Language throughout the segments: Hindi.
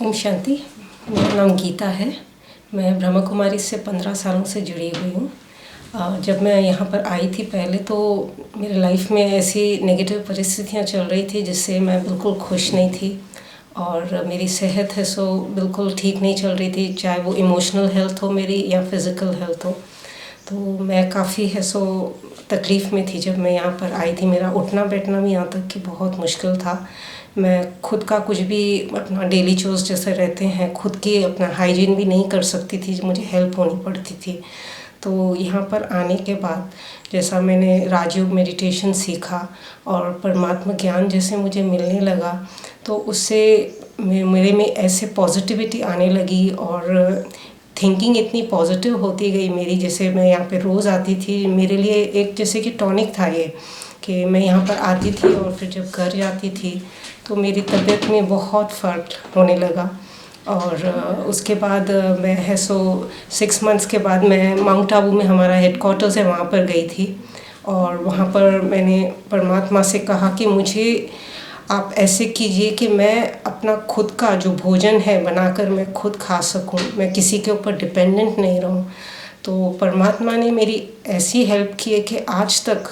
ओम शांति। मेरा नाम गीता है। मैं ब्रह्मा कुमारी से 15 सालों से जुड़ी हुई हूँ। जब मैं यहाँ पर आई थी पहले तो मेरे लाइफ में ऐसी नेगेटिव परिस्थितियाँ चल रही थी जिससे मैं बिल्कुल खुश नहीं थी और मेरी सेहत है सो बिल्कुल ठीक नहीं चल रही थी, चाहे वो इमोशनल हेल्थ हो मेरी या फिज़िकल हेल्थ हो। तो मैं काफ़ी है सो तकलीफ़ में थी जब मैं यहाँ पर आई थी। मेरा उठना बैठना भी यहाँ तक कि बहुत मुश्किल था। मैं खुद का कुछ भी अपना डेली चोर्स जैसे रहते हैं खुद की अपना हाइजीन भी नहीं कर सकती थी, मुझे हेल्प होनी पड़ती थी। तो यहाँ पर आने के बाद जैसा मैंने राजयोग मेडिटेशन सीखा और परमात्मा ज्ञान जैसे मुझे मिलने लगा तो उससे मेरे में ऐसे पॉजिटिविटी आने लगी और थिंकिंग इतनी पॉजिटिव होती गई मेरी। जैसे मैं यहाँ पे रोज़ आती थी, मेरे लिए एक जैसे कि टॉनिक था ये कि मैं यहाँ पर आती थी और फिर जब घर जाती थी तो मेरी तबीयत में बहुत फ़र्क होने लगा। और उसके बाद मैं है सो 6 मंथ्स के बाद मैं माउंट आबू में हमारा हेडक्वार्टर्स है वहाँ पर गई थी और वहाँ पर मैंने परमात्मा से कहा कि मुझे आप ऐसे कीजिए कि मैं अपना खुद का जो भोजन है बनाकर मैं खुद खा सकूं, मैं किसी के ऊपर डिपेंडेंट नहीं रहूं। तो परमात्मा ने मेरी ऐसी हेल्प की है कि आज तक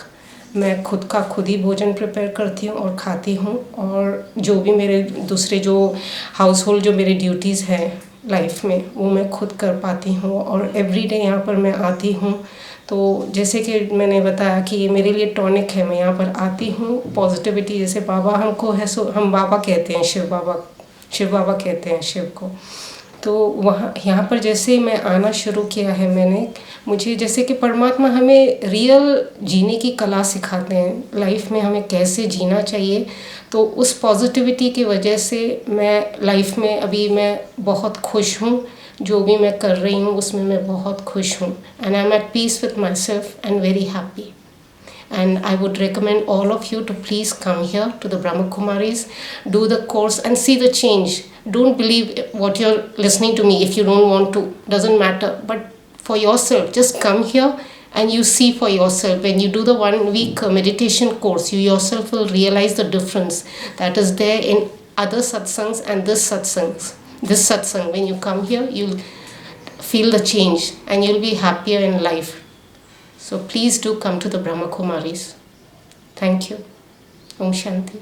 मैं खुद का खुद ही भोजन प्रिपेयर करती हूँ और खाती हूँ और जो भी मेरे दूसरे जो हाउस होल्ड जो मेरी ड्यूटीज़ हैं लाइफ में वो मैं खुद कर पाती हूँ। और एवरीडे यहाँ पर मैं आती हूँ तो जैसे कि मैंने बताया कि ये मेरे लिए टॉनिक है। मैं यहाँ पर आती हूँ पॉजिटिविटी, जैसे बाबा हमको है सो हम बाबा कहते हैं, शिव बाबा कहते हैं शिव को। तो वहाँ यहाँ पर जैसे मैं आना शुरू किया है मैंने, मुझे जैसे कि परमात्मा हमें रियल जीने की कला सिखाते हैं, लाइफ में हमें कैसे जीना चाहिए। तो उस पॉजिटिविटी की वजह से मैं लाइफ में अभी मैं बहुत खुश हूँ, जो भी मैं कर रही हूँ उसमें मैं बहुत खुश हूँ। And I am at peace with myself and very happy. And I would recommend all of you to please come here to the Brahma Kumaris, do the course and see the change. Don't believe what you're listening to me if you don't want to, doesn't matter. But for yourself, just come here and you see for yourself. When you do the 1 week meditation course, you yourself will realize the difference that is there in other satsangs and this satsangs. This satsang, when you come here, you'll feel the change and you'll be happier in life. So please do come to the Brahma Kumaris. Thank you. Om Shanti.